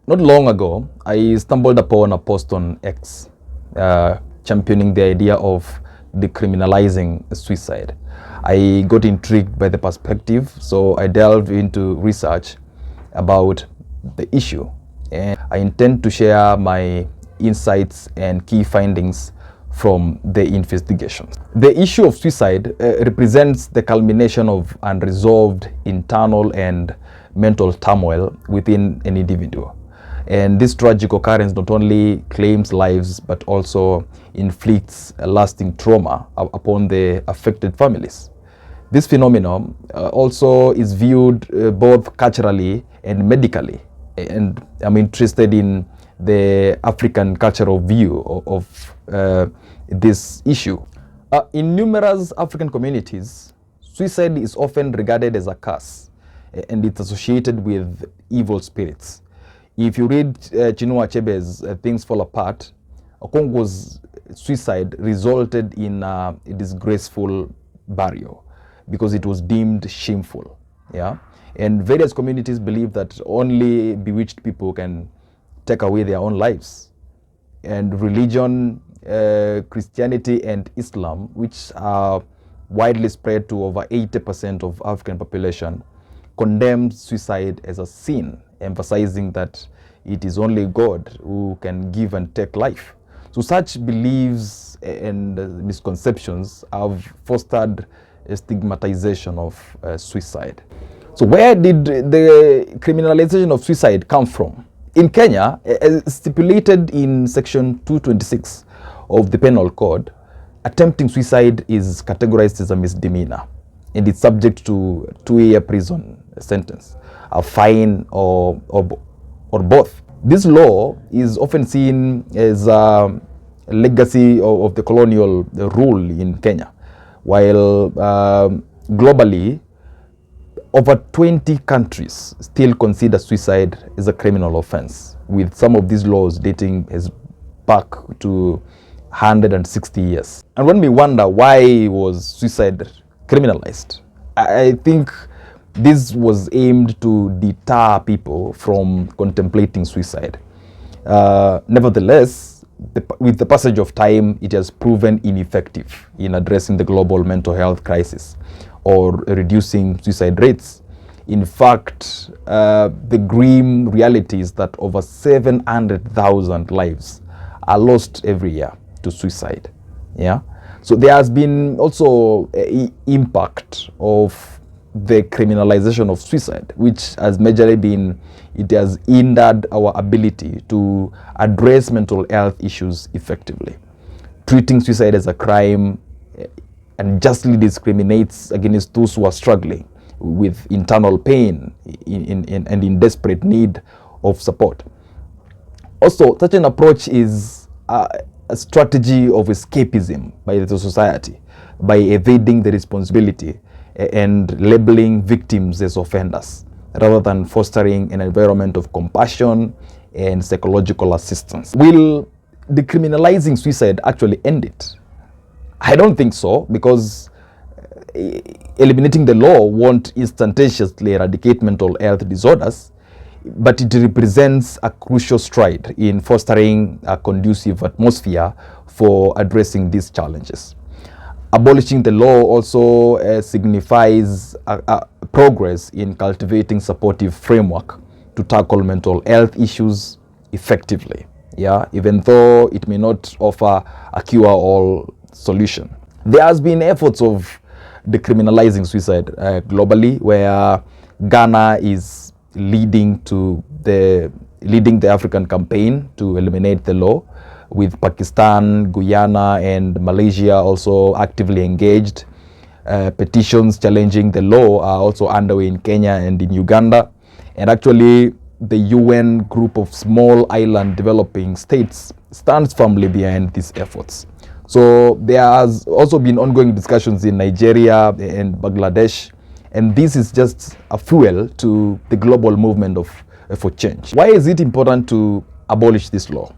Not long ago, I stumbled upon a post on X championing the idea of decriminalizing suicide. I got intrigued by the perspective, so I delved into research about the issue, and I intend to share my insights and key findings from the investigations. The issue of suicide represents the culmination of unresolved internal and mental turmoil within an individual. And this tragic occurrence not only claims lives but also inflicts a lasting trauma upon the affected families. This phenomenon also is viewed both culturally and medically, and I'm interested in the African cultural view of this issue. In numerous African communities, suicide is often regarded as a curse, and it's associated with evil spirits. If you read Chinua Achebe's Things Fall Apart, Okongo's suicide resulted in a disgraceful burial because it was deemed shameful. Yeah, and various communities believe that only bewitched people can take away their own lives. And religion, Christianity and Islam, which are widely spread to over 80% of African population, condemns suicide as a sin, emphasizing that it is only God who can give and take life. So such beliefs and misconceptions have fostered a stigmatization of suicide. So where did the criminalization of suicide come from? In Kenya, stipulated in section 226 of the Penal Code, attempting suicide is categorized as a misdemeanor, and it's subject to 2-year prison sentence, a fine, or both. This law is often seen as a legacy of the colonial rule in Kenya, while globally, over 20 countries still consider suicide as a criminal offense, with some of these laws dating as back to 160 years. And when we wonder why was suicide criminalized, I think this was aimed to deter people from contemplating suicide. Nevertheless, with the passage of time, it has proven ineffective in addressing the global mental health crisis or reducing suicide rates. In fact, the grim reality is that over 700,000 lives are lost every year to suicide. Yeah. So there has been also an impact of the criminalization of suicide, which has majorly been, it has hindered our ability to address mental health issues effectively. Treating suicide as a crime unjustly discriminates against those who are struggling with internal pain and in desperate need of support. Also, such an approach is a strategy of escapism by the society, by evading the responsibility and labeling victims as offenders, rather than fostering an environment of compassion and psychological assistance. Will decriminalizing suicide actually end it? I don't think so, because eliminating the law won't instantaneously eradicate mental health disorders, but it represents a crucial stride in fostering a conducive atmosphere for addressing these challenges. Abolishing the law also signifies progress in cultivating supportive framework to tackle mental health issues effectively. Yeah, even though it may not offer a cure-all solution. There has been efforts of decriminalizing suicide globally, where Ghana is leading the African campaign to eliminate the law, with Pakistan, Guyana, and Malaysia also actively engaged. Petitions challenging the law are also underway in Kenya and in Uganda. And actually, the UN group of small island developing states stands firmly behind these efforts. So there has also been ongoing discussions in Nigeria and Bangladesh, and this is just a fuel to the global movement for change. Why is it important to abolish this law?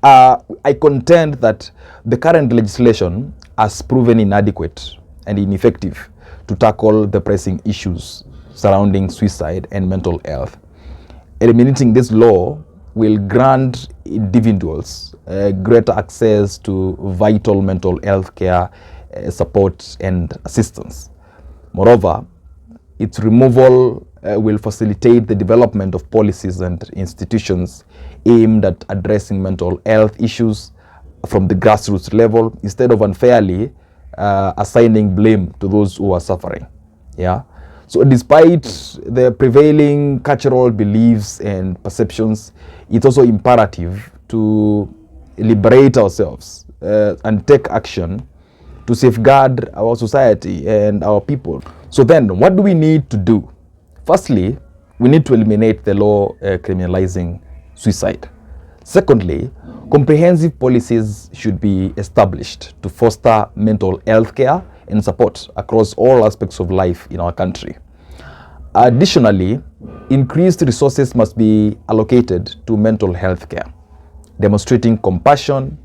I contend that the current legislation has proven inadequate and ineffective to tackle the pressing issues surrounding suicide and mental health. Eliminating this law will grant individuals greater access to vital mental health care, support and assistance. Moreover, its removal will facilitate the development of policies and institutions aimed at addressing mental health issues from the grassroots level, instead of unfairly assigning blame to those who are suffering. Yeah. So despite the prevailing cultural beliefs and perceptions, it's also imperative to liberate ourselves and take action to safeguard our society and our people. So then, what do we need to do? Firstly, we need to eliminate the law criminalizing suicide. Secondly, comprehensive policies should be established to foster mental health care and support across all aspects of life in our country. Additionally, increased resources must be allocated to mental health care. Demonstrating compassion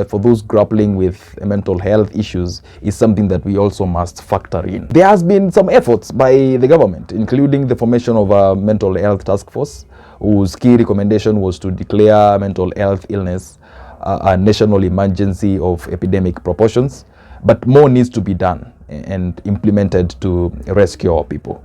for those grappling with mental health issues is something that we also must factor in. There has been some efforts by the government, including the formation of a mental health task force, whose key recommendation was to declare mental health illness a national emergency of epidemic proportions. But more needs to be done and implemented to rescue our people.